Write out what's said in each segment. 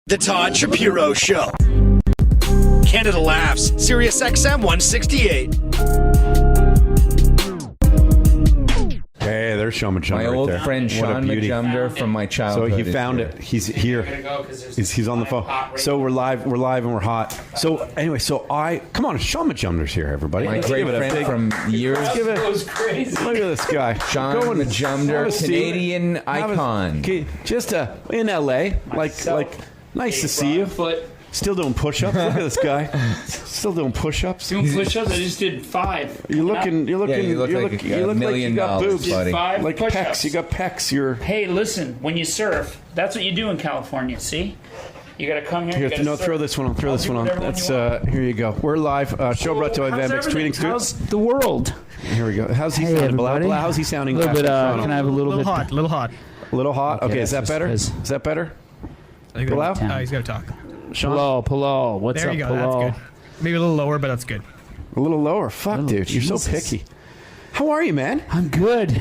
The Todd Shapiro Show. Canada Laughs, SiriusXM 168. Hey, there's Shaun Majumder. My old right there. friend Shaun Majumder from my childhood. So he found it. He's here. He's on the phone. So we're live and we're hot. So anyway, come on, Shaun Majumder's here, everybody. My Let's great give it a friend big- from years. That was crazy. Look at this guy. Shaun Majumder, Canadian icon. Just in LA. Like nice to see you. Still doing push-ups. Look at this guy. Still doing push-ups. Doing push-ups. I just did 5. You look like you look $1 like million, you got boobs. buddy. 5 Like push-ups. pecs. You got pecs. Hey, listen. When you surf, that's what you do in California. See, you got to come here. Here, throw this one on. Throw this one on. That's here you go. We're live. Show brought to you by Vambex Tweeting Studio. How's the world? Here we go. How's he Hey, sounding? everybody. How's he sounding? A little bit. back in Can I have a little bit? hot, a little hot. A little hot. Okay, is that that's better? just- Is that better? I think Hello? he's got to talk. Sean? Hello. What's There up, you go. Hello? That's good. Maybe a little lower, but that's good. A little lower. Fuck, Oh, dude. You're so Jesus. picky. How are you, man? I'm good.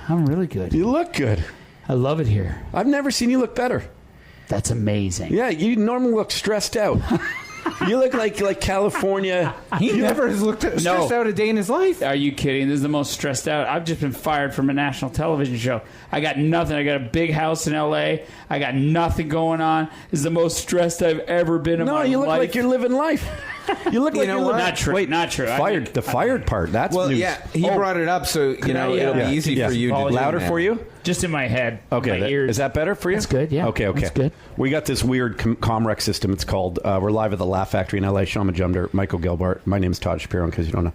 I'm really good. You look good. I love it here. I've never seen you look better. That's amazing. Yeah, you normally look stressed out. You look like California. He never has looked stressed out a day in his life. Are you kidding? This is the most stressed out. I've just been fired from a national television show. I got nothing. I got a big house in L.A. I got nothing going on. This is the most stressed I've ever been in my life. No, you look like you're living life. You look like know you're what? living. Not true. Wait, Not true. Fired. The fired part. That's Well, news. yeah, he brought it up, so it'll be easy for you to do louder now. for you. Just in my head. Okay, My ears. is that better for you? That's good, yeah. Okay. That's good. We got this weird Comrec system. It's called. We're live at the Laugh Factory in LA. Shaun Majumder, Michael Gilbart. My name is Todd Shapiro, in case you don't know.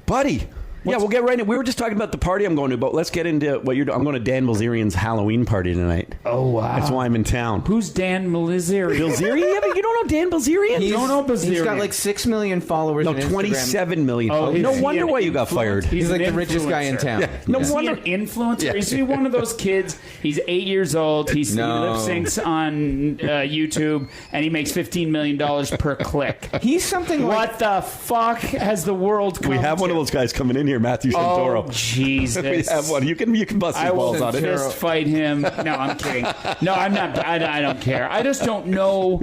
Buddy. Yeah, we'll get right in. We were just talking about the party I'm going to, but let's get into what you're doing. I'm going to Dan Bilzerian's Halloween party tonight. Oh, wow. That's why I'm in town. Who's Dan Bilzerian? Bilzerian? Yeah, but you don't know Dan Bilzerian? He's Bilzerian. got like 6 million followers No, on Instagram. 27 million. Oh, no is he wonder an why you got influencer? fired. He's like an the richest guy in influencer. town. Yeah. No Is wonder. he an influencer? Yeah. Is he one of those kids? He's 8 years old. He No. lip syncs on YouTube, and he makes $15 million per click. He's something like... What the fuck has the world come We have one to? of those guys coming in here, Matthew Santoro. Oh, Jesus. We have one. You can bust his I will balls on it. fist fight him. No, I'm kidding. No, I'm not. I don't care. I just don't know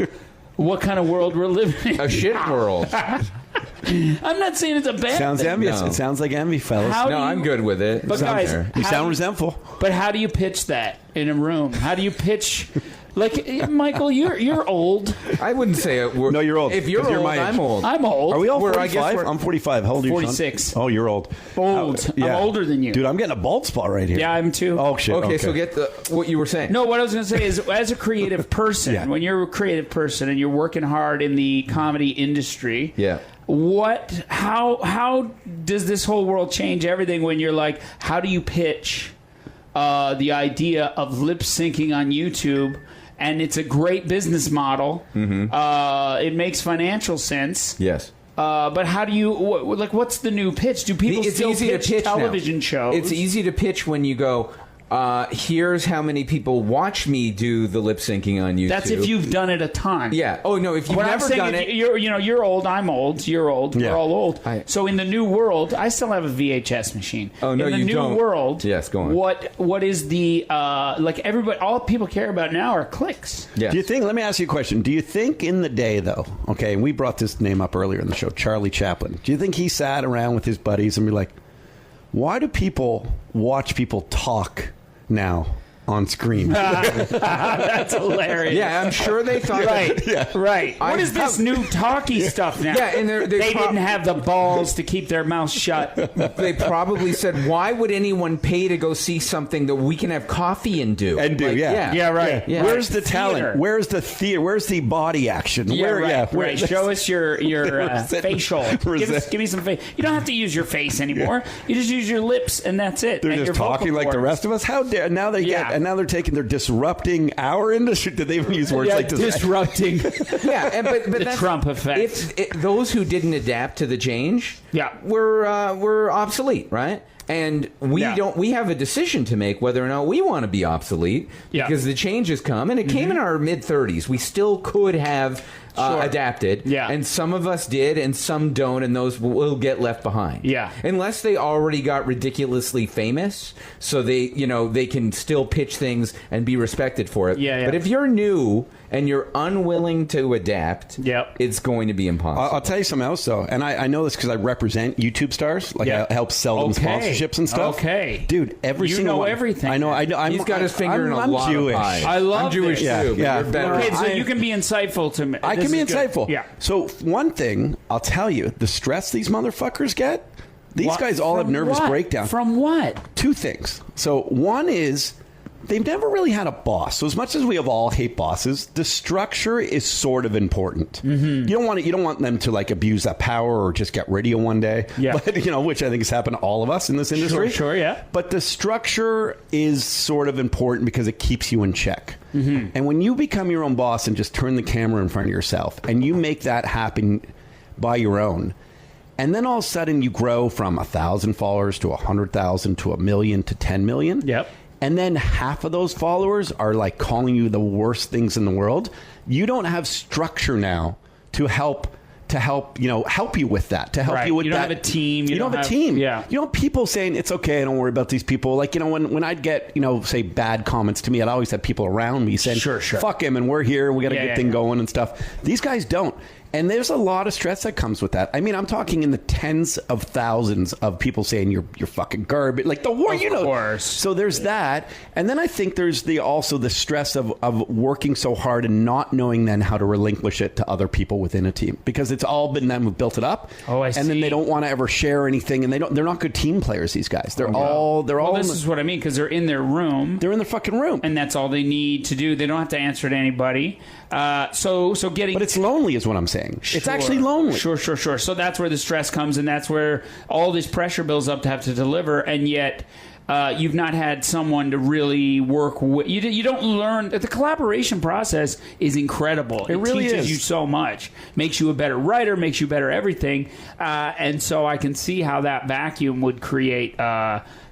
what kind of world we're living in. A shit world. I'm not saying it's a bad Sounds thing. envious. No. It sounds like envy, fellas. How do No, you- I'm good with it. But guys, You how sound do resentful. But how do you pitch that in a room? How do you pitch? Like, Michael, you're old. I wouldn't say it. No, you're old. If you're 'Cause you're old, my age. I'm old. I'm old. Are we all We're- 45? I guess we're- I'm 45. How old are you, Sean? 46. Oh, you're old. Old. I'm older than you. Dude, I'm getting a bald spot right here. Yeah, I'm too. Oh, shit. Okay, so get what you were saying. No, what I was going to say is, as a creative person, Yeah. when you're a creative person and you're working hard in the comedy industry, Yeah. how does this whole world change everything when you're like, how do you pitch the idea of lip syncing on YouTube? And it's a great business model. Mm-hmm. It makes financial sense. Yes. But how do you what's the new pitch? Do people It's still easy to pitch pitch television now. shows? It's easy to pitch when you go, here's how many people watch me do the lip syncing on YouTube. That's if you've done it a ton. Yeah. Oh, no, if you've What I'm never saying, done if it... you're old, I'm old, you're old, Yeah. we're all old. I- So in the new world, I still have a VHS machine. Oh, no, in the you new don't. world, Yes, go on. What is the like everybody? All people care about now are clicks. Yes. Do you think, let me ask you a question. Do you think in the day, though, okay, and we brought this name up earlier in the show, Charlie Chaplin. Do you think he sat around with his buddies and be like, why do people watch people talk now on screen? That's hilarious. Yeah, I'm sure they thought... Right. Yeah. Right. I What is this have- new talky stuff now? Yeah, and they didn't have the balls to keep their mouth shut. They probably said, why would anyone pay to go see something that we can have coffee and do? And do, Like, yeah. Yeah, right. Yeah. Where's the Theater. talent? Where's the theater? Where's the body action? Yeah, right. where- Right. Show us your Resent- facial. resent- Give me some face. You don't have to use your face anymore. You just use your lips, and that's it. They're and just your vocal talking like the cords. rest of us. How dare? Now they Yeah. get, and now they're taking, they're disrupting our industry. Did they even use words Yeah, like this? disrupting. Yeah, but The that's, Trump effect. If those who didn't adapt to the change, Yeah. were obsolete, right? And we Yeah. don't. We have a decision to make whether or not we want to be obsolete, Yeah. because the change has come, and it came in our mid-30s. We still could have Sure. adapted, Yeah. and some of us did, and some don't, and those will get left behind. Yeah. Unless they already got ridiculously famous, so they can still pitch things and be respected for it. Yeah, yeah. But if you're new and you're unwilling to adapt, it's going to be impossible. I'll tell you something else, though, and I know this because I represent YouTube stars. Like, I help sell them sponsorships and stuff. Okay. Dude, every single one. Everything. I know. He's got his finger in a lot Jewish. of pies. I love I'm Jewish, this. too, but you're better. Okay, so you can be insightful to me. I can be insightful. Yeah. So, one thing, I'll tell you, the stress these motherfuckers get, these guys all have nervous breakdown. From what? Two things. So, one is they've never really had a boss. So as much as we have all hate bosses, the structure is sort of important. You don't want them to like abuse that power or just get rid of you one day. Yeah. But which I think has happened to all of us in this industry. Sure, yeah. But the structure is sort of important because it keeps you in check. And when you become your own boss and just turn the camera in front of yourself and you make that happen by your own, and then all of a sudden you grow from 1,000 followers to 100,000 to 1 million to 10 million. Yep. And then half of those followers are like calling you the worst things in the world. You don't have structure now to help you with that. To help you with that. You don't have a team. You don't have a team. Yeah. You know, people saying it's okay, don't worry about these people. Like, when I'd get, say bad comments to me, I'd always have people around me saying, sure. fuck him, and we're here, we got a good thing going and stuff. These guys don't. And there's a lot of stress that comes with that. I mean, I'm talking in the tens of thousands of people saying you're fucking garbage. Like the war, Of course. So there's that. And then I think there's also the stress of working so hard and not knowing then how to relinquish it to other people within a team. Because it's all been them who built it up. Oh, I see. And then they don't want to ever share anything. And they're not good team players, these guys. They're all This is what I mean, because they're in their room. They're in their fucking room. And that's all they need to do. They don't have to answer to anybody. So getting... But it's lonely is what I'm saying. Sure. It's actually lonely. Sure. So that's where the stress comes, and that's where all this pressure builds up to have to deliver, and yet you've not had someone to really work with. You don't learn. The collaboration process is incredible. It really teaches is. you so much. Makes you a better writer, makes you better everything. And so I can see how that vacuum would create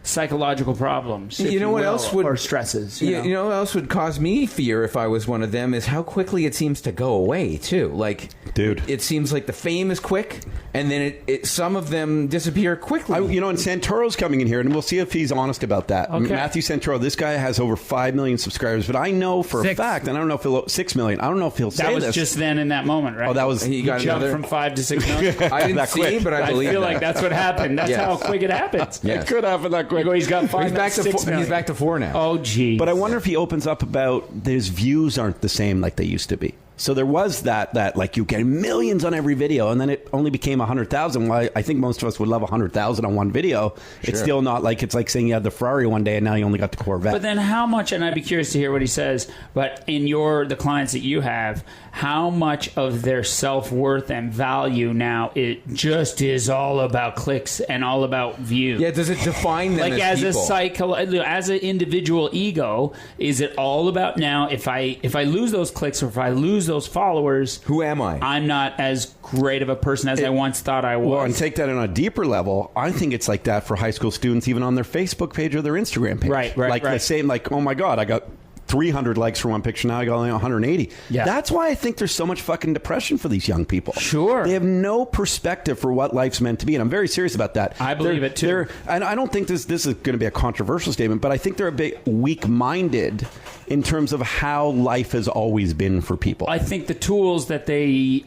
psychological problems. You know what else would... Or stresses. You know what else would cause me fear if I was one of them is how quickly it seems to go away, too. Like, dude, it seems like the fame is quick, and then some of them disappear quickly. And Santoro's coming in here, and we'll see if he's honest about that. Okay. Matthew Santoro, this guy has over 5 million subscribers, but I know for a fact, and I don't know if he'll 6 million. I don't know if he'll say this. That was just then in that moment, right? Oh, that was he got jumped another... from 5 to 6 million. I didn't see, but I believe feel like that's what happened. That's how quick it happens. Yes. It could happen that quick. He's got 5. He's back to 4 now. Oh, geez. But I wonder if he opens up about his views aren't the same like they used to be. So there was that like you get millions on every video, and then it only became 100,000. Well, I think most of us would love 100,000 on one video. Sure. It's still not like it's like saying you had the Ferrari one day and now you only got the Corvette. But then how much, and I'd be curious to hear what he says, but in the clients that you have, how much of their self-worth and value now it just is all about clicks and all about views? Yeah, does it define them like as people? As an individual ego, is it all about now if I lose those clicks or if I lose those followers, who am I? I'm not as great of a person as I once thought I was. Well, and take that on a deeper level, I think it's like that for high school students, even on their Facebook page or their Instagram page. Right. Like the same, like, oh my God, I got 300 likes for one picture. Now I got only 180. Yeah. That's why I think there's so much fucking depression for these young people. Sure. They have no perspective for what life's meant to be. And I'm very serious about that. I believe it too. And I don't think this is going to be a controversial statement, but I think they're a bit weak-minded in terms of how life has always been for people. I think the tools that they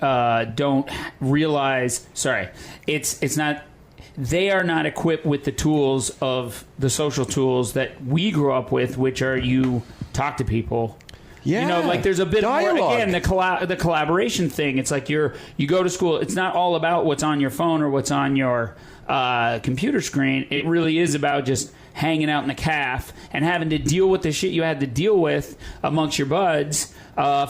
don't realize, it's not, they are not equipped with the tools of the social tools that we grew up with, which are you talk to people. Yeah, like there's a bit dialogue. more, again, the collaboration thing. It's like you go to school. It's not all about what's on your phone or what's on your computer screen. It really is about just hanging out in the caf and having to deal with the shit you had to deal with amongst your buds.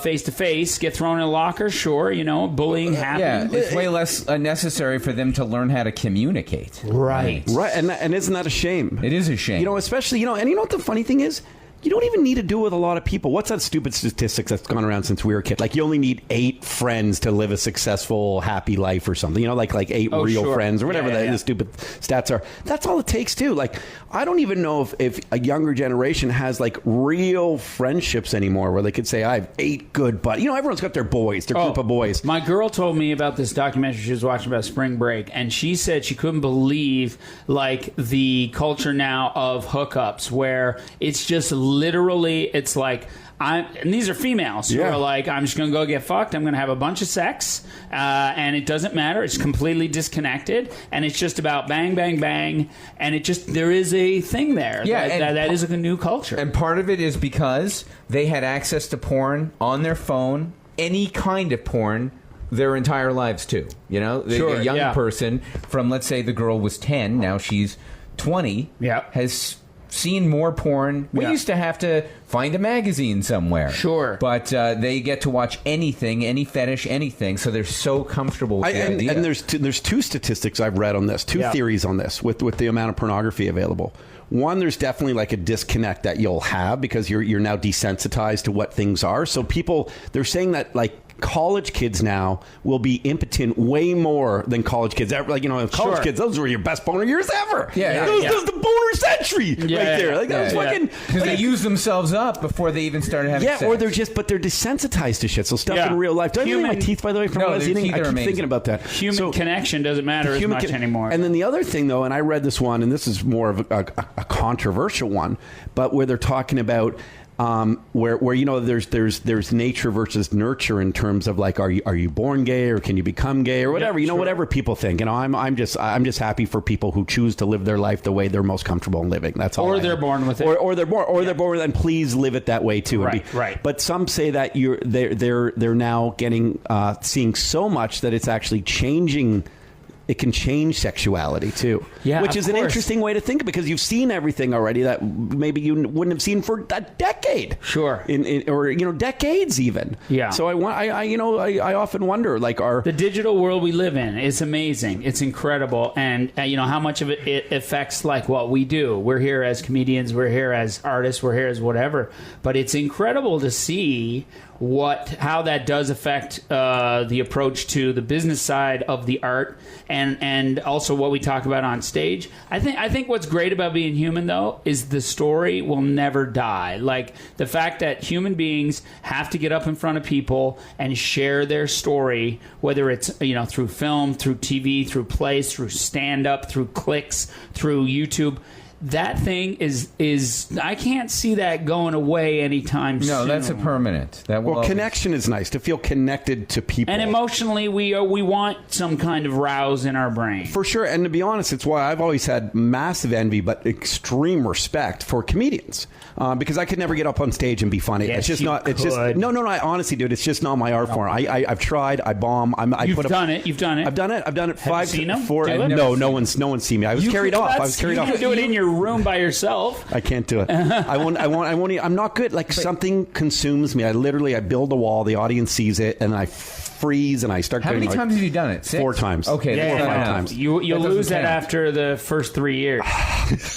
Face to face, get thrown in a locker, sure, bullying happens. Yeah, it's way less necessary for them to learn how to communicate. Right. And isn't that a shame? It is a shame. Especially, and you know what the funny thing is? You don't even need to do it with a lot of people. What's that stupid statistic that's gone around since we were a kid? Like, you only need 8 friends to live a successful, happy life or something. Like 8 real friends or whatever the stupid stats are. That's all it takes, too. Like, I don't even know if a younger generation has, like, real friendships anymore where they could say, I have 8 good buddies. Everyone's got their boys, their group of boys. My girl told me about this documentary she was watching about spring break, and she said she couldn't believe, like, the culture now of hookups where it's just literally, it's like, and these are females who are like, I'm just going to go get fucked. I'm going to have a bunch of sex, and it doesn't matter. It's completely disconnected, and it's just about bang, bang, bang, and there is a thing there. Yeah, that is a new culture. And part of it is because they had access to porn on their phone, any kind of porn, their entire lives too. You know, a young person from, let's say the girl was 10, now she's 20, has seen more porn. We used to have to find a magazine somewhere. Sure. But they get to watch anything, any fetish, anything, so they're so comfortable with the idea. And there's two statistics I've read on this, two theories on this with the amount of pornography available. One, there's definitely like a disconnect that you'll have because you're now desensitized to what things are. So they're saying that like college kids now will be impotent way more than college kids ever. Like, college kids, those were your best boner years ever. Those the boner century right there. Like that was fucking. Because they use themselves up before they even started having sex. Or they're desensitized to shit. So stuff in real life. Do I need my teeth, by the way, from what I was eating? I keep thinking about that. Human connection doesn't matter as much anymore. And then the other thing, though, and I read this one, and this is more of a controversial one, but where they're talking about where there's nature versus nurture in terms of like are you born gay or can you become gay or whatever whatever people think. I'm just happy for people who choose to live their life the way they're most comfortable in living. That's all. Or they're born with it. Or they're born and please live it that way too. Right. But some say that they're now getting seeing so much that it's actually changing. It can change sexuality too, which is an interesting way to think because you've seen everything already that maybe you wouldn't have seen for a decade, or decades even. Yeah. So I often wonder, like, the digital world we live in is amazing. It's incredible, and how much of it affects like what we do. We're here as comedians, we're here as artists, we're here as whatever. But it's incredible to see how that does affect the approach to the business side of the art and also what we talk about on stage. I think what's great about being human, though, is the story will never die. Like the fact that human beings have to get up in front of people and share their story, whether it's through film, through TV, through plays, through stand-up, through clicks, through YouTube. That thing is I can't see that going away anytime soon. No, that's a permanent. Connection is nice, to feel connected to people. And emotionally, we want some kind of rouse in our brain. For sure. And to be honest, it's why I've always had massive envy but extreme respect for comedians. Because I could never get up on stage and be funny. Yes, it's just not. It's could. just no. I honestly, dude, it's just not my art form. I've tried. I bomb. You've done it. I've done it. I've done it. Have you seen them? 4. No one's seen me. I was carried off. You can do it in your room by yourself. I can't do it. I won't. I'm not good. Like something consumes me. I build a wall. The audience sees it, and I freeze, and I start. How many times have you done it? 4 times. Okay, 4 or 5 times. You'll lose that after the first 3 years.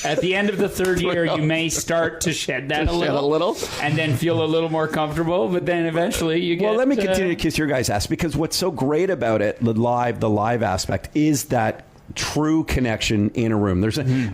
At the end of the 3rd year, you may start to shed that a little, and then feel a little more comfortable. But then eventually, you get. Well, let me continue to kiss your guys' ass because what's so great about it, the live aspect, is that true connection in a room.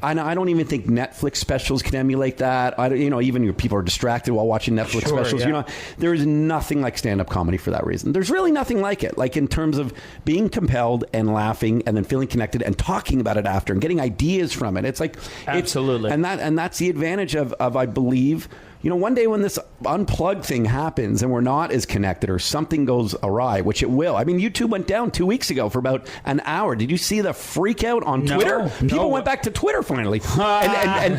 I don't even think Netflix specials can emulate that. Even your people are distracted while watching Netflix specials. Yeah. There is nothing like stand-up comedy for that reason. There's really nothing like it. Like in terms of being compelled and laughing and then feeling connected and talking about it after and getting ideas from it. It's like absolutely, and that's the advantage of I believe. One day when this unplugged thing happens and we're not as connected or something goes awry, which it will. I mean, YouTube went down 2 weeks ago for about an hour. Did you see the freak out on Twitter? People went back to Twitter finally. and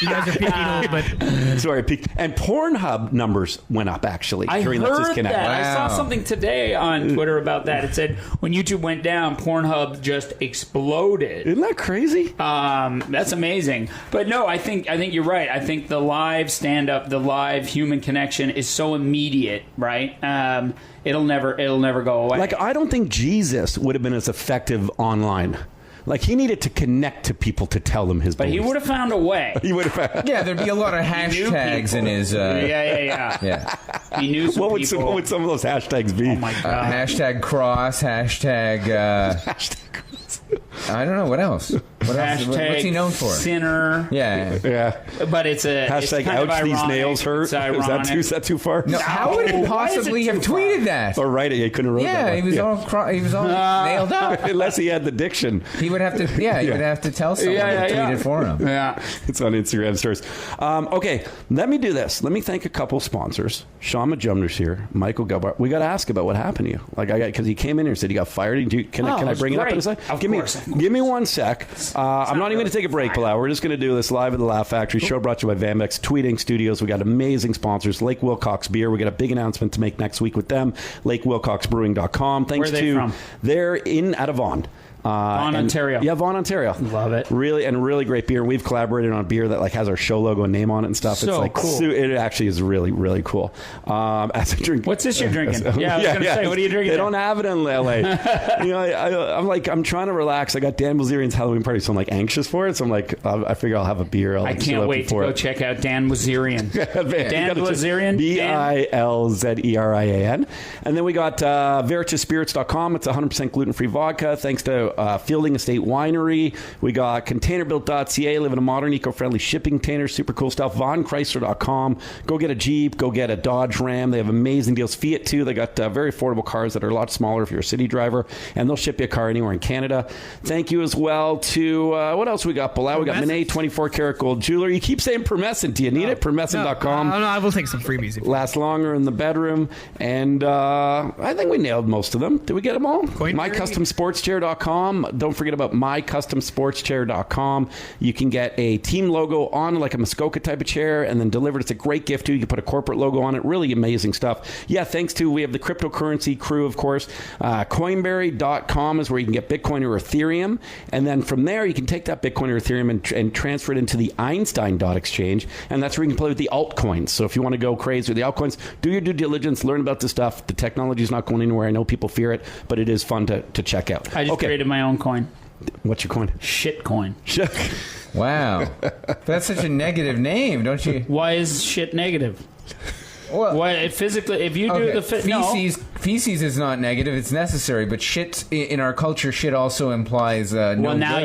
you guys are peeking a little bit. Sorry, I peeked. And Pornhub numbers went up actually during this disconnect. That. Wow. I saw something today on Twitter about that. It said when YouTube went down, Pornhub just exploded. Isn't that crazy? That's amazing. But no, I think you're right. I think the live stand-up, the live human connection is so immediate, right? It'll never go away. Like, I don't think Jesus would have been as effective online. Like, he needed to connect to people to tell them his beliefs. But he would have found a way. He would have found. Yeah, there'd be a lot of hashtags in his. Yeah. He knew some people. What would some of those hashtags be? Oh my God. Hashtag cross. Hashtag. Hashtag cross. I don't know what else. What's he known for? Sinner. Yeah. But it's a hashtag it's kind ouch of these ironic. nails hurt. Is that too far? No, how would he possibly have tweeted that? Oh, right. He couldn't have wrote that. He was all nailed up. Unless he had the diction. He would have to. He would have to tell someone to tweet it for him. Yeah, it's on Instagram stories. Okay, let me do this. Let me thank a couple sponsors. Shaun Majumder's here. Michael Gelbart. We got to ask about what happened to you. Because he came in here and said he got fired. Can I bring it up in a sec? Give me 1 sec. I'm not even going to take a break, Bilal. We're just going to do this live at the Laugh Factory. Show brought to you by Vanbex Tweeting Studios. We got amazing sponsors. Lake Wilcox Beer. We got a big announcement to make next week with them. LakeWilcoxBrewing.com. Thanks Where are they from? They're out of Vaughan. Vaughan, Ontario. Yeah, Vaughan, Ontario. Love it. Really great beer. We've collaborated on a beer that has our show logo and name on it and stuff. So it's cool. It actually is really, really cool. As I drink, what's this you're drinking? I was going to say, what are you drinking? They don't have it in LA. I'm trying to relax. I got Dan Bilzerian's Halloween party, so I'm anxious for it. So I'm I figure I'll have a beer. I can't wait to go check out Dan Bilzerian. Dan Bilzerian. Bilzerian. And then we got VeritasSpirits.com. It's 100% gluten-free vodka. Thanks to Fielding Estate Winery. We got ContainerBuilt.ca, live in a modern, eco-friendly shipping container. Super cool stuff. VonChrysler.com. Go get a Jeep. Go get a Dodge Ram. They have amazing deals. Fiat, too. They got very affordable cars that are a lot smaller if you're a city driver, and they'll ship you a car anywhere in Canada. Thank you as well to, what else we got, Bilal? We got Monet 24 karat gold jewelry. You keep saying Permescent. Do you need it? Permescent.com. No, I will take some freebies. Last longer in the bedroom. And I think we nailed most of them. Did we get them all? MyCustomSportsChair.com. Don't forget about MyCustomSportsChair.com. You can get a team logo on a Muskoka type of chair and then delivered. It's a great gift too. You can put a corporate logo on it. Really amazing stuff. Yeah, thanks to, we have the cryptocurrency crew, of course. Coinberry.com is where you can get Bitcoin or Ethereum. And then from there, you can take that Bitcoin or Ethereum and transfer it into the Einstein.exchange. And that's where you can play with the altcoins. So if you want to go crazy with the altcoins, do your due diligence, learn about this stuff. The technology is not going anywhere. I know people fear it, but it is fun to check out. I just created my own coin. What's your coin? Shit coin. Wow. That's such a negative name, don't you? Why is shit negative? Well, physically, if you do the feces is not negative; it's necessary. But shit in our culture, shit also implies no. Well, now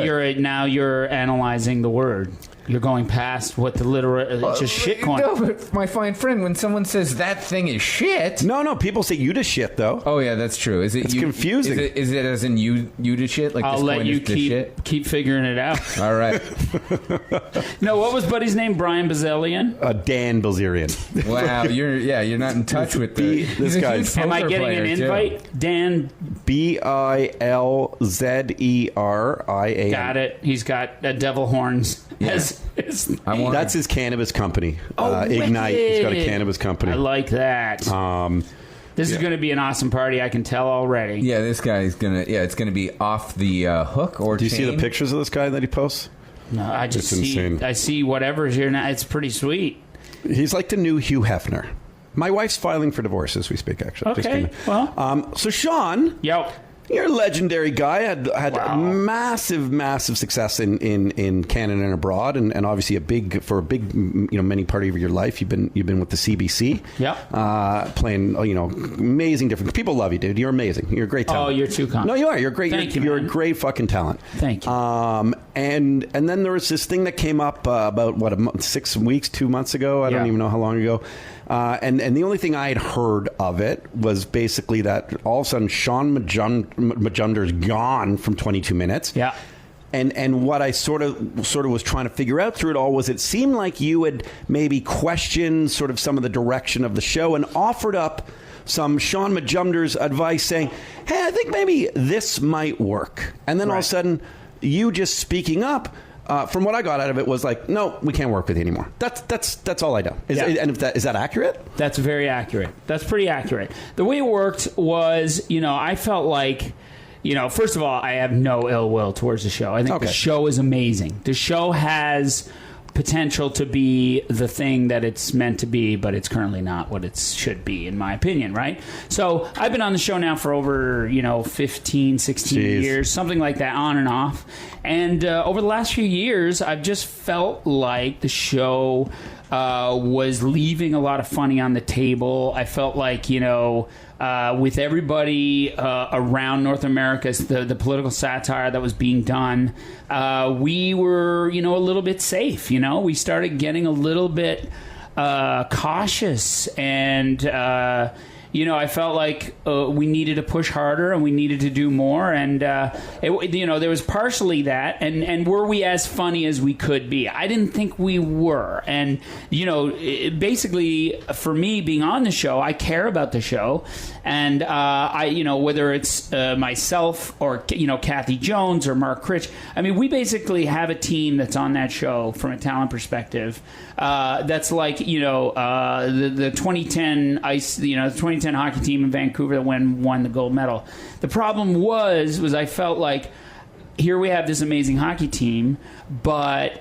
you're analyzing the word. You're going past what the literal. It's just shit coin. No, but my fine friend, when someone says that thing is shit. No, people say you to shit though. Oh yeah, that's true. Is it? It's confusing. Is it as in you to shit? Like I'll this let coin you is keep figuring it out. All right. No, what was Buddy's name? Brian Bilzerian? Dan Bilzerian. Wow, you're not in touch with this guy. Am I getting an invite? Too. Dan Bilzerian. Got it. He's got devil horns. Yes. That's his cannabis company. Ignite. He's got a cannabis company. I like that. This is going to be an awesome party. I can tell already. Yeah, this guy's gonna. Yeah, it's going to be off the hook or. Do you chain. see the pictures of this guy that he posts? No, I just see. Insane. I see whatever's here now. It's pretty sweet. He's like the new Hugh Hefner. My wife's filing for divorce as we speak. Actually. Okay. So Shaun. Yo. You're a legendary guy. Had massive success in Canada and abroad, and obviously a big many part of your life. You've been with the CBC. Yeah. Playing amazing different people love you, dude. You're amazing. You're a great talent. Oh, you're too kind. No, you are. You're great. You're a great fucking talent. Thank you. And then there was this thing that came up about 6 weeks, 2 months ago. I don't even know how long ago. And the only thing I had heard of it was basically that all of a sudden Shaun Majumder's gone from 22 Minutes. Yeah. And what I sort of was trying to figure out through it all was it seemed like you had maybe questioned sort of some of the direction of the show and offered up some Shaun Majumder's advice saying, hey, I think maybe this might work. And then all of a sudden, you just speaking up, from what I got out of it was like, no, we can't work with you anymore. That's all I know. And is that accurate? That's very accurate. That's pretty accurate. The way it worked was, I felt like, first of all, I have no ill will towards the show. I think the show is amazing. The show has potential to be the thing that it's meant to be, but it's currently not what it should be, in my opinion, right? So I've been on the show now for over, 15, 16 years, something like that, on and off. And over the last few years, I've just felt like the show was leaving a lot of funny on the table. I felt like, with everybody around North America, the political satire that was being done, we were, a little bit safe. We started getting a little bit cautious, and I felt like we needed to push harder and we needed to do more, and there was partially that, and were we as funny as we could be? I didn't think we were, and basically for me being on the show, I care about the show, and whether it's myself or Kathy Jones or Mark Critch, we basically have a team that's on that show from a talent perspective. That's like the 2010 ice, the 2010 hockey team in Vancouver that won the gold medal. The problem was I felt like here we have this amazing hockey team, but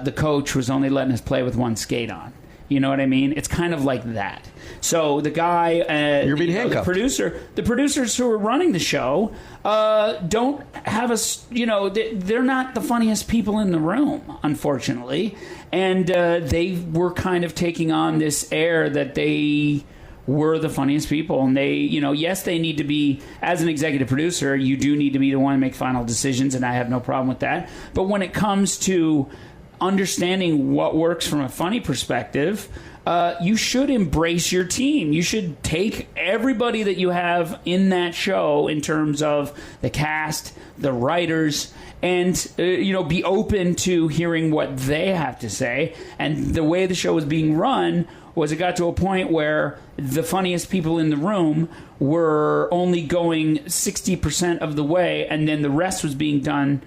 the coach was only letting us play with one skate on. You know what I mean? It's kind of like that. So the guy, you're being handcuffed. The producers who are running the show don't have they're not the funniest people in the room, unfortunately, and they were kind of taking on this air that they were the funniest people, and they, yes, they need to be, as an executive producer, you do need to be the one to make final decisions, and I have no problem with that. But when it comes to understanding what works from a funny perspective, you should embrace your team. You should take everybody that you have in that show in terms of the cast, the writers, and be open to hearing what they have to say. And the way the show was being run was it got to a point where the funniest people in the room were only going 60% of the way, and then the rest was being done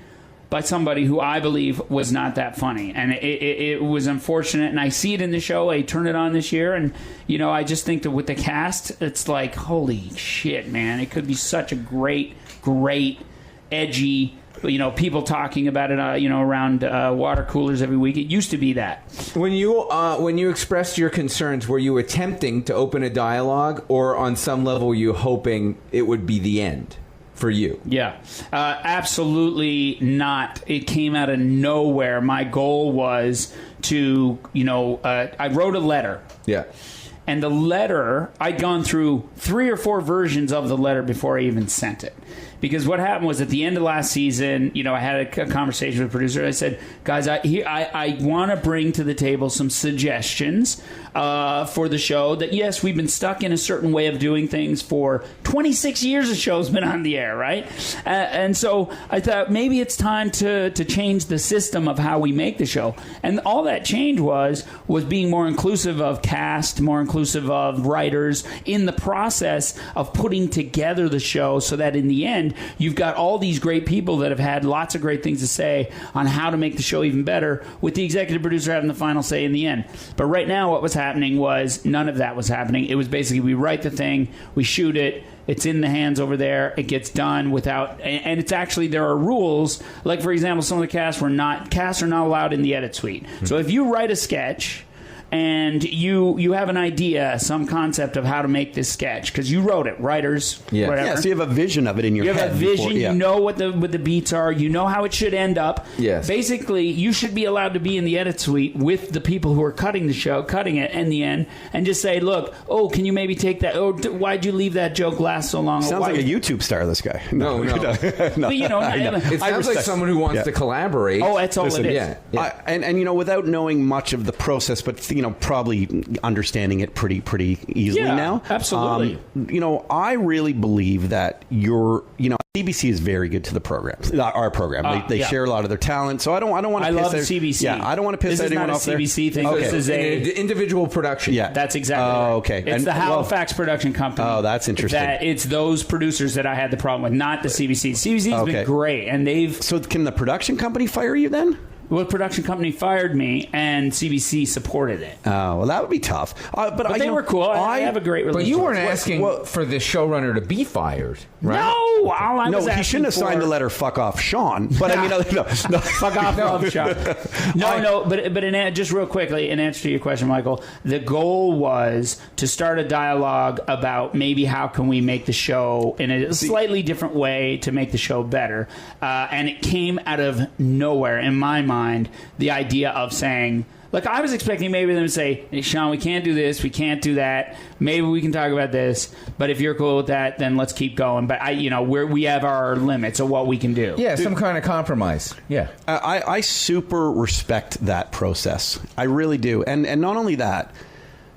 by somebody who I believe was not that funny. And it was unfortunate, and I see it in the show. I turn it on this year, and I just think that with the cast, it's like, holy shit, man, it could be such a great edgy, people talking about it, around water coolers every week. It used to be that. When you expressed your concerns, were you attempting to open a dialogue, or on some level were you hoping it would be the end for you? Yeah, absolutely not. It came out of nowhere. My goal was to, I wrote a letter. Yeah. And the letter, I'd gone through 3 or 4 versions of the letter before I even sent it. Because what happened was at the end of last season, I had a conversation with the producer. I said, guys, I want to bring to the table some suggestions for the show that, yes, we've been stuck in a certain way of doing things for 26 years the show's been on the air, right? And so I thought maybe it's time to change the system of how we make the show. And all that change was being more inclusive of cast, more inclusive of writers, in the process of putting together the show so that in the end, you've got all these great people that have had lots of great things to say on how to make the show even better, with the executive producer having the final say in the end. But right now what was happening was none of that was happening. It was basically we write the thing, we shoot it, it's in the hands over there, it gets done without, and it's actually, there are rules, like for example, some of the casts are not allowed in the edit suite. So if you write a sketch and you have an idea, some concept of how to make this sketch, because you wrote it, writers, whatever. Yeah, so you have a vision of it in your head. You have a vision, before, yeah. You know what the beats are, you know how it should end up. Yes. Basically, you should be allowed to be in the edit suite with the people who are cutting the show, cutting it in the end, and just say, look, can you maybe take that, why'd you leave that joke last so long? Sounds like a YouTube star, this guy. No. But, It sounds like someone who wants to collaborate. Oh, that's all it is. Yeah. And without knowing much of the process, but probably understanding it pretty easily now. Absolutely. I really believe that CBC is very good to the program. Our program, they share a lot of their talent. So I don't want to. I love CBC. Yeah, I don't want to piss anyone off there. This is not a CBC thing. Okay. This is an individual production. Yeah, that's exactly right. Okay, it's the Halifax production company. Oh, that's interesting. It's those producers that I had the problem with, not the CBC. CBC's been great, and they've. So can the production company fire you then? Well, the production company fired me, and CBC supported it. Oh, well, that would be tough. But they were cool. I have a great relationship. But you weren't asking for the showrunner to be fired, right? No, all I was asking he shouldn't have signed the letter "fuck off, Sean." But no, fuck off, Sean. No. But just real quickly, in answer to your question, Michael, the goal was to start a dialogue about maybe how can we make the show in a slightly different way to make the show better, and it came out of nowhere in my mind. The idea of saying, Like, I was expecting maybe them to say, hey, Sean, we can't do this, we can't do that. Maybe we can talk about this, but if you're cool with that, then let's keep going. But we have our limits of what we can do. Yeah, some kind of compromise. Yeah, I super respect that process. I really do, and not only that,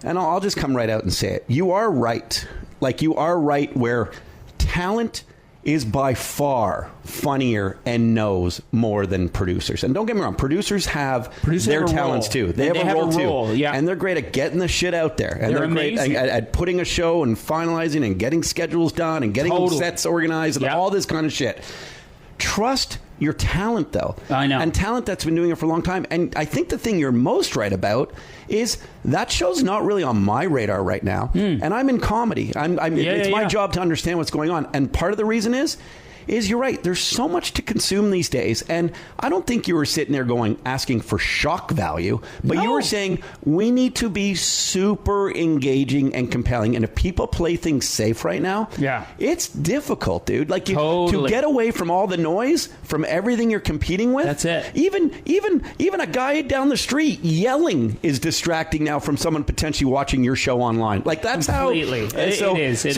and I'll just come right out and say it. You are right. Like, you are right where talent is by far funnier and knows more than producers. And don't get me wrong, producers have their talents too. They have a role too. Yeah. And they're great at getting the shit out there. And they're great at putting a show and finalizing and getting schedules done and getting sets organized and all this kind of shit. Trust your talent, though. I know. And talent that's been doing it for a long time. And I think the thing you're most right about is that show's not really on my radar right now. And I'm in comedy. It's my job to understand what's going on. And part of the reason is you're right. There's so much to consume these days. And I don't think you were sitting there asking for shock value, but you were saying we need to be super engaging and compelling. And if people play things safe right now, it's difficult, dude. Like, to get away from all the noise, from everything you're competing with. That's it. Even a guy down the street yelling is distracting now from someone potentially watching your show online. Like, that's completely. It is.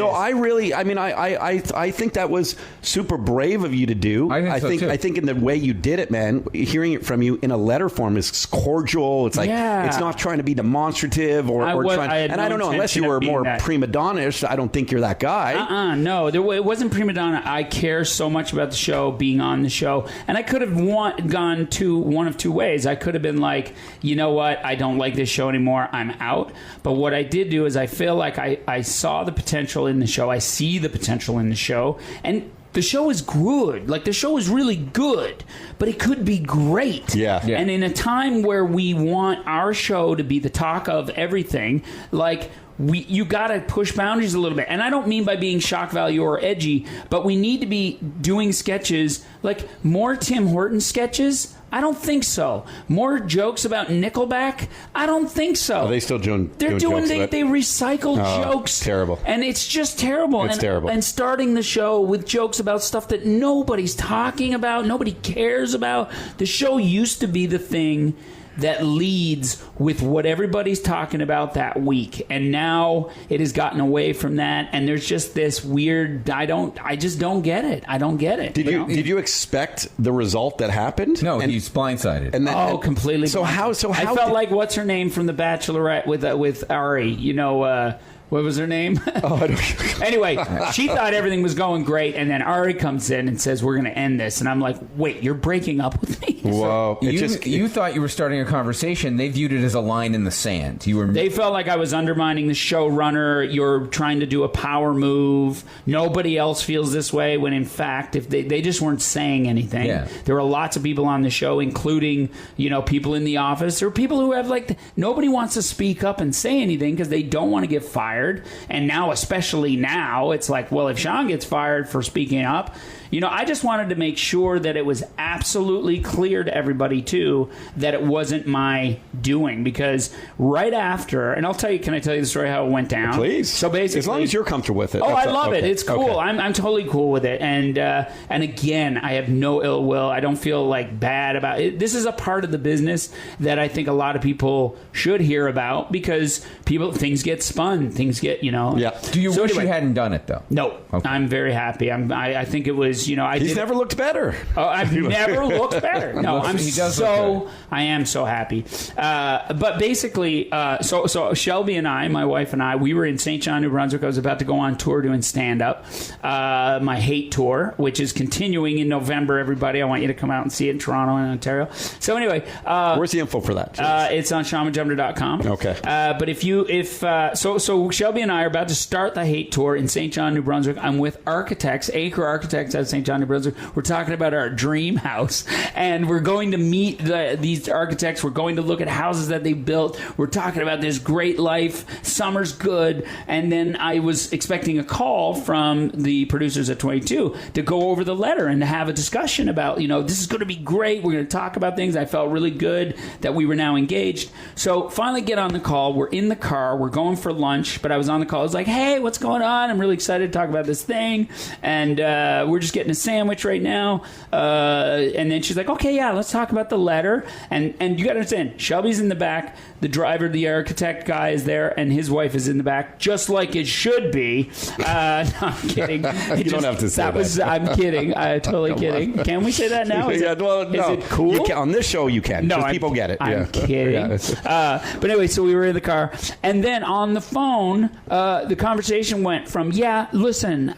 I think that was super brave of you to do. I think in the way you did it, man, hearing it from you in a letter form is cordial. It's like it's not trying to be demonstrative or trying. And I don't know, unless you were more prima donna-ish, I don't think you're that guy. No, it wasn't prima donna. I care so much about the show, being on the show, and I could have gone to one of two ways. I could have been like, you know what, I don't like this show anymore, I'm out. But what I did do is I feel like I saw the potential in the show. I see the potential in the show, and the show is good. Like, the show is really good, but it could be great. Yeah. And in a time where we want our show to be the talk of everything, like, you got to push boundaries a little bit. And I don't mean by being shock value or edgy, but we need to be doing sketches, like more Tim Hortons sketches. I don't think so. More jokes about Nickelback? I don't think so. Are they still doing They recycle jokes. Terrible. And it's just terrible. It's terrible. And starting the show with jokes about stuff that nobody's talking about, nobody cares about. The show used to be the thing that leads with what everybody's talking about that week, and now it has gotten away from that, and there's just this weird I just don't get it. I don't get it. Did you expect the result that happened? No, he's blindsided. Completely. So how I felt like what's her name from The Bachelorette with Ari, what was her name? I don't Anyway, she thought everything was going great, and then Ari comes in and says, we're going to end this. And I'm like, wait, you're breaking up with me? Whoa. You thought you were starting a conversation. They viewed it as a line in the sand. They felt like I was undermining the showrunner. You're trying to do a power move. Nobody else feels this way, when in fact, if they just weren't saying anything. Yeah. There were lots of people on the show, including, people in the office, or people who have nobody wants to speak up and say anything because they don't want to get fired. And now, especially now, it's like, well, if Sean gets fired for speaking up, I just wanted to make sure that it was absolutely clear to everybody, too, that it wasn't my doing. Because right after, and can I tell you the story how it went down? Please. So basically, as long as you're comfortable with it. I love it. It's cool. Okay. I'm totally cool with it. And again, I have no ill will. I don't feel bad about it. This is a part of the business that I think a lot of people should hear about, because things get spun. Things get, Yeah. Do you wish you hadn't done it, though? No. Okay. I'm very happy. I think it was, He's never looked better. Oh, I've never looked better. No, I am so happy. But basically, so Shelby and I, my wife and I, we were in St. John, New Brunswick. I was about to go on tour doing stand-up, my hate tour, which is continuing in November, everybody. I want you to come out and see it in Toronto and Ontario. So anyway. Where's the info for that? It's on SeanMajumder.com. Okay. But so Shelby and I are about to start the hate tour in St. John, New Brunswick. I'm with Acre Architects out of St. John, New Brunswick. We're talking about our dream house, and we're going to meet these architects. We're going to look at houses that they built. We're talking about this great life. Summer's good. And then I was expecting a call from the producers at 22 to go over the letter and to have a discussion about, this is going to be great. We're going to talk about things. I felt really good that we were now engaged. So finally get on the call. We're in the car. We're going for lunch, but I was on the call. I was like, hey, what's going on? I'm really excited to talk about this thing. And we're just getting a sandwich right now. And then she's like, okay, yeah, let's talk about the letter. And you got to understand, Shelby's in the back. The driver, the architect guy is there, and his wife is in the back, just like it should be. No, I'm kidding. You don't have to say that. I'm kidding. I'm totally kidding. Can we say that now? Is no. Is it cool? On this show, you can. No, people get it. I'm kidding. But anyway, so we were in the car, and then on the phone, the conversation went from, listen,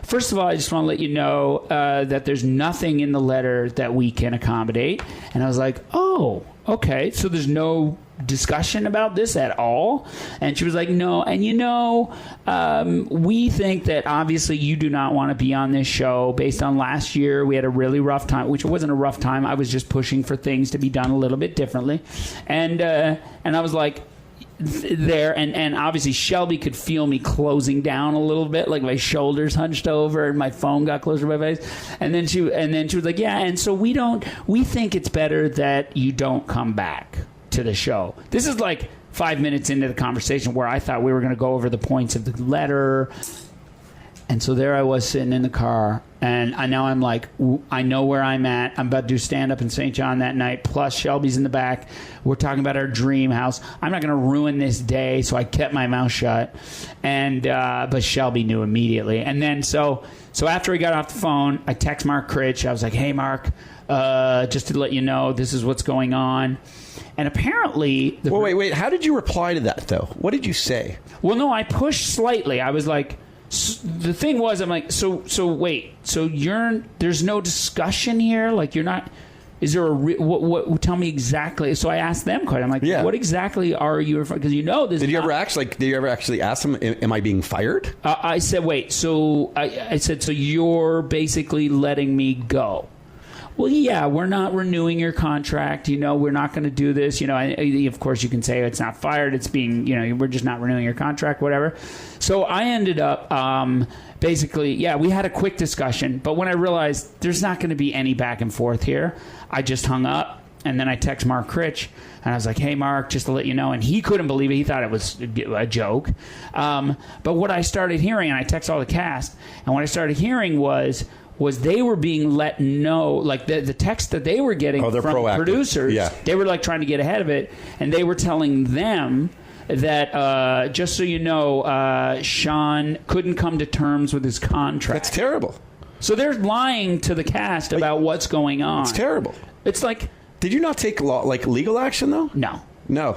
first of all, I just want to let you know that there's nothing in the letter that we can accommodate. And I was like, oh, okay, so there's no discussion about this at all? And she was like, no. And we think that obviously you do not want to be on this show based on last year. We had a really rough time, which wasn't a rough time. I was just pushing for things to be done a little bit differently. And I was like, there, and obviously Shelby could feel me closing down a little bit, like my shoulders hunched over and my phone got closer to my face. And then she was like, yeah, and so we think it's better that you don't come back to the show. This is like 5 minutes into the conversation where I thought we were going to go over the points of the letter. And so there I was sitting in the car, and now I'm like, I know where I'm at. I'm about to do stand-up in St. John that night, plus Shelby's in the back. We're talking about our dream house. I'm not going to ruin this day, so I kept my mouth shut. And but Shelby knew immediately. And then so after we got off the phone, I text Mark Critch. I was like, hey, Mark, just to let you know, this is what's going on. And apparently... Wait. How did you reply to that, though? What did you say? Well, no, I pushed slightly. I was like... the thing was, I'm like, so wait, so there's no discussion here? Like, you're not... Is there what tell me exactly. So I asked them quite. I'm like, what exactly are you? Because this. Did you ever actually ask them? Am I being fired? I said, wait. So I said, so you're basically letting me go? Well, yeah, we're not renewing your contract. We're not going to do this. Of course, you can say it's not fired. It's being, we're just not renewing your contract, whatever. So I ended up basically, we had a quick discussion. But when I realized there's not going to be any back and forth here, I just hung up. And then I text Mark Critch, and I was like, hey, Mark, just to let you know. And he couldn't believe it. He thought it was a joke. But what I started hearing, and I text all the cast, and what I started hearing was they were being let know, like the text that they were getting from proactive. Producers, they were like trying to get ahead of it, and they were telling them that just so you know, Shaun couldn't come to terms with his contract. That's terrible. So they're lying to the cast about what's going on. It's terrible. It's like... Did you not take legal action, though? No.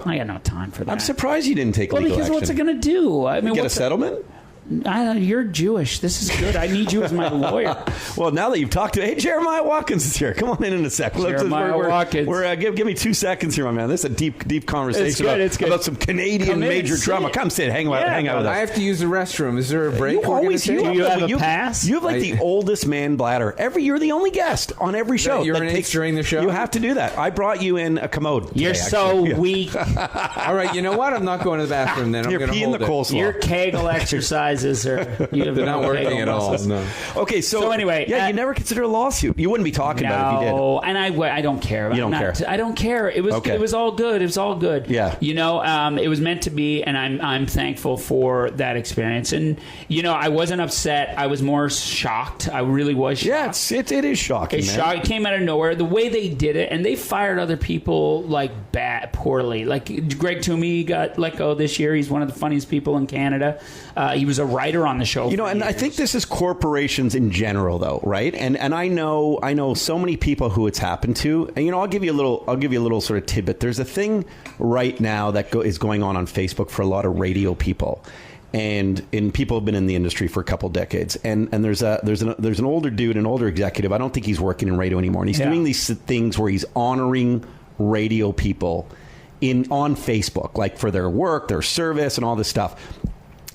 I got no time for that. I'm surprised you didn't take legal action. Well, because what's it going to do? I mean, get a settlement? You're Jewish. This is good. I need you as my lawyer. Well, now that you've talked to... Hey, Jeremiah Watkins is here. Come on in a sec. Jeremiah Watkins. Give me 2 seconds here, my man. This is a deep conversation about some Canadian major drama. Come sit. Hang out with us. I have to use the restroom. Is there a break? Do you have a pass? You have the oldest man bladder. You're the only guest on every show. Urinates during the show? You have to do that. I brought you in a commode. You're so weak. All right, you know what? I'm not going to the bathroom then. You're peeing the coleslaw. Your Kegel exercises are... They're not working at all. No. Okay, so anyway, you never consider a lawsuit. You wouldn't be talking about it if you did. No, and I don't care. You don't care. I don't care. It was all good. It was all good. Yeah. It was meant to be, and I'm thankful for that experience. And I wasn't upset. I was more shocked. I really was shocked. Yeah, it is shocking. It came out of nowhere. The way they did it, and they fired other people like poorly. Like Greg Toomey got let go this year. He's one of the funniest people in Canada. He was a writer on the show. And I think this is corporations in general, though, right? And I know so many people who it's happened to. And I'll give you a little sort of tidbit. There's a thing right now that is going on Facebook for a lot of radio people. And people have been in the industry for a couple decades, and there's an older dude, an older executive. I don't think he's working in radio anymore, and he's doing these things where he's honoring radio people on Facebook, like for their work, their service, and all this stuff.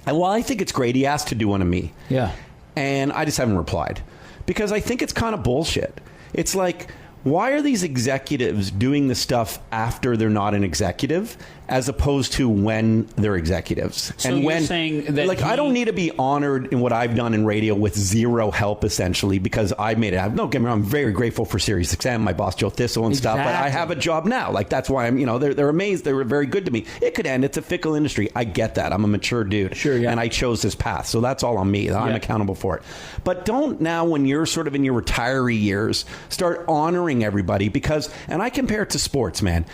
And while I think it's great, he asked to do one of me. Yeah. And I just haven't replied because I think it's kind of bullshit. It's like, why are these executives doing this stuff after they're not an executive? as opposed to when they're executives. So and you're when, saying that I don't need to be honored in what I've done in radio with zero help, essentially, because I made it. Don't get me wrong, I'm very grateful for SiriusXM, my boss Joe Thistle and stuff, but I have a job now. Like, that's why I'm, they're amazed. They were very good to me. It could end. It's a fickle industry. I get that. I'm a mature dude. Sure, yeah. And I chose this path. So that's all on me. I'm accountable for it. But don't now, when you're sort of in your retiree years, start honoring everybody because, and I compare it to sports, man.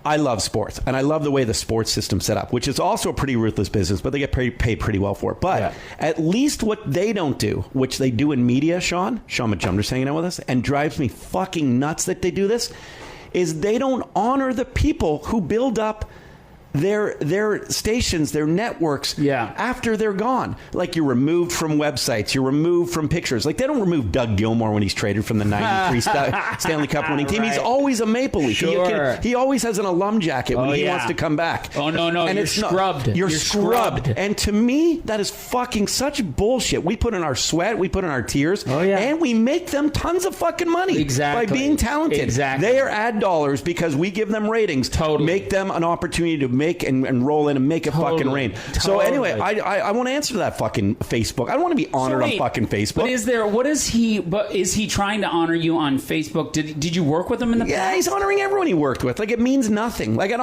I love sports, and I love the way the sports system's set up, which is also a pretty ruthless business, but they get paid pretty well for it. But at least what they don't do, which they do in media, Shaun Majumder's hanging out with us, and drives me fucking nuts that they do this, is they don't honor the people who build up their stations, their networks after they're gone. Like, you're removed from websites, you're removed from pictures. Like, they don't remove Doug Gilmour when he's traded from the 93 Stanley Cup winning team. He's always a Maple Leaf. Sure. He always has an alum jacket when he wants to come back. Oh, no, and you're scrubbed. You're scrubbed. And to me, that is fucking such bullshit. We put in our sweat, we put in our tears, and we make them tons of fucking money by being talented. Exactly. They are ad dollars because we give them ratings. Totally. Make them an opportunity to make and roll in and make it fucking rain. So anyway, I want to answer that fucking Facebook. I don't want to be honored on fucking Facebook. But is he trying to honor you on Facebook? Did you work with him in the past? Yeah, he's honoring everyone he worked with. Like, it means nothing. Like, and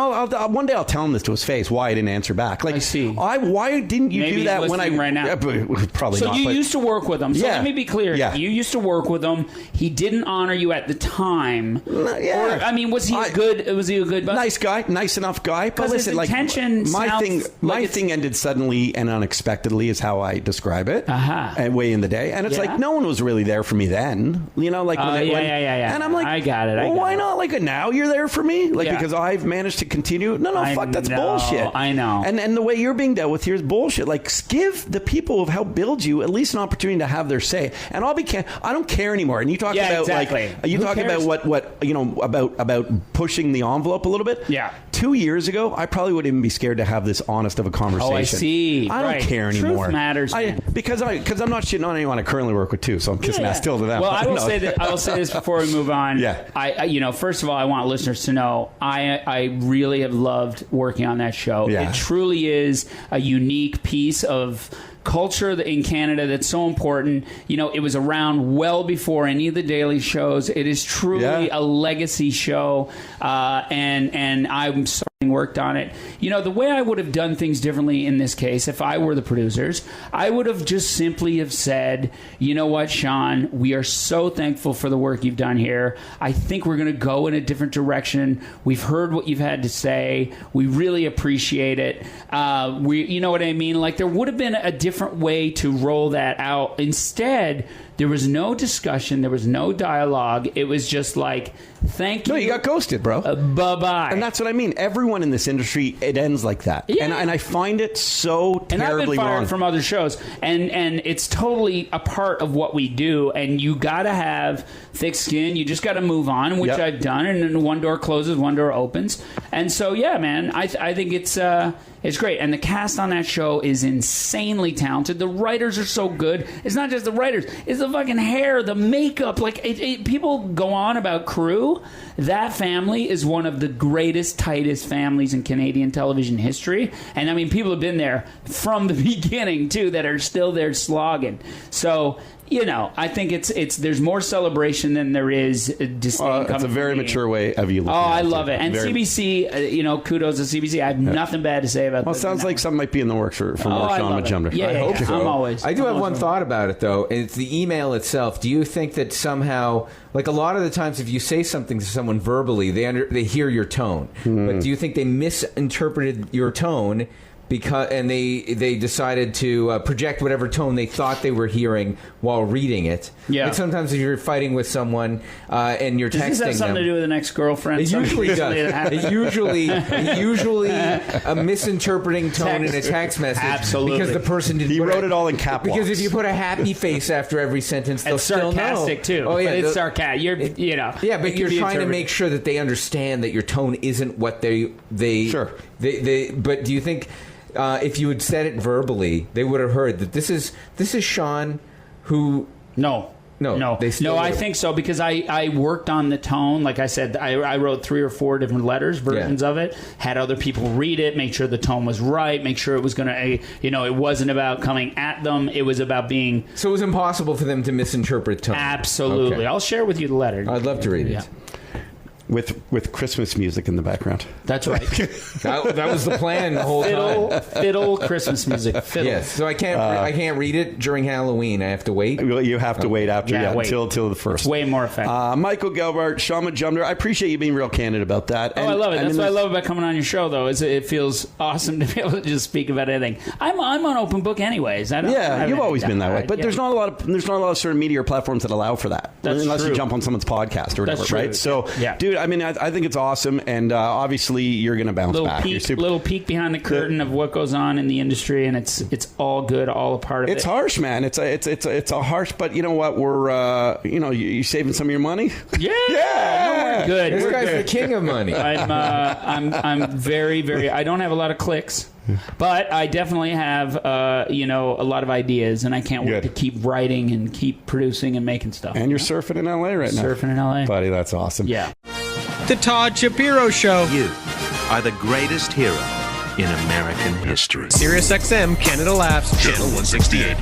one day I'll tell him this to his face why I didn't answer back. Like, I see. Why didn't you do that when I right now? Probably so not. So you used to work with him. So let me be clear. Yeah. You used to work with him. He didn't honor you at the time. Yeah. Or, I mean, was he a good nice guy, nice enough guy? But listen, his intention my thing ended suddenly and unexpectedly is how I describe it. Way in the day, and it's like no one was really there for me then. You know, like and I'm like, I got it. Why not? Like, now you're there for me, like because I've managed to continue. No, fuck, that's bullshit. I know. And the way you're being dealt with here is bullshit. Like, give the people who've helped build you at least an opportunity to have their say. And I don't care anymore. And you talk about like you talk about what about pushing the envelope a little bit. Yeah. 2 years ago, I probably wouldn't even be scared to have this honest of a conversation. Oh, I see. I don't care anymore. Truth matters, because I'm not shitting on anyone I currently work with too, so I'm kissing that still to them. Well, I will say this before we move on. I first of all, I want listeners to know I really have loved working on that show. Yeah. It truly is a unique piece of culture in Canada that's so important. It was around well before any of the daily shows. It is truly a legacy show, and I'm sorry worked on it. The way I would have done things differently in this case, if I were the producers, I would have just simply have said, you know what, Shaun, we are so thankful for the work you've done here. I think we're going to go in a different direction. We've heard what you've had to say. We really appreciate it. You know what I mean? Like, there would have been a different way to roll that out. Instead, there was no discussion. There was no dialogue. It was just like, thank you. No, you got ghosted, bro. Bye-bye. And that's what I mean. Everyone in this industry, it ends like that. Yeah. And I find it so terribly wrong. And I've been fired from other shows. And it's totally a part of what we do. And you got to have thick skin. You just got to move on, which I've done. And then one door closes, one door opens. And so, yeah, man, I think it's great. And the cast on that show is insanely talented. The writers are so good. It's not just the writers. It's the fucking hair, the makeup. Like, people go on about crew. That family is one of the greatest, tightest families in Canadian television history. And, I mean, people have been there from the beginning, too, that are still there slogging. So, I think there's more celebration than there is disdain. It's a very mature way of you looking at it. I love it. And CBC, kudos to CBC. I have nothing bad to say about that. Well, it sounds like something might be in the works for more Shaun Majumder. Yeah, I hope so. I do have one thought about it, though. It's the email itself. Do you think that somehow, like, a lot of the times if you say something to someone verbally, they hear your tone. But do you think they misinterpreted your tone and they decided to project whatever tone they thought they were hearing while reading it? Yeah. Like, sometimes if you're fighting with someone and you're texting them... Does this have something to do with an ex-girlfriend? It usually does. It usually a misinterpreting tone in a text message. Absolutely. Because the person didn't... He wrote it all in cap locks. Because if you put a happy face after every sentence, they'll still know. Sarcastic, too. Oh, yeah. But it's sarcastic. Yeah, but you're trying to make sure that they understand that your tone isn't what they Sure. But do you think... if you had said it verbally, they would have heard that this is Shaun who... No. No, they still I think so because I worked on the tone. Like I said, I wrote 3 or 4 different versions of it. Had other people read it, make sure the tone was right, make sure it was going to, it wasn't about coming at them. It was about being. So it was impossible for them to misinterpret tone. Absolutely. Okay. I'll share with you the letter. I'd love to read it. With Christmas music in the background. That's right. that was the plan the whole time. Fiddle, Christmas music. Fiddle. Yes. So I can't read it during Halloween. I have to wait. You have to wait after until the first. It's way more effective. Michael Gelbart, Shaun Majumder. I appreciate you being real candid about that. I love it. That's what I love about coming on your show, though. Is it feels awesome to be able to just speak about anything. I'm on open book, anyways. You've always been that way. But there's not a lot of sort of media platforms that allow for that, unless you jump on someone's podcast or whatever, right? So, dude, I mean, I think it's awesome, and obviously you're going to bounce back. Little peek behind the curtain of what goes on in the industry, and it's all good, all a part of it. It's harsh, man. It's a harsh, but you know what? We're you saving some of your money. Yeah. No, we're good. This guy's the king of money. I'm very, very. I don't have a lot of clicks. But I definitely have, a lot of ideas, and I can't wait to keep writing and keep producing and making stuff. And you're surfing in L.A. right now. Surfing in L.A. Buddy, that's awesome. Yeah. The Todd Shapiro Show. You are the greatest hero in American history. SiriusXM Canada Laughs Channel 168.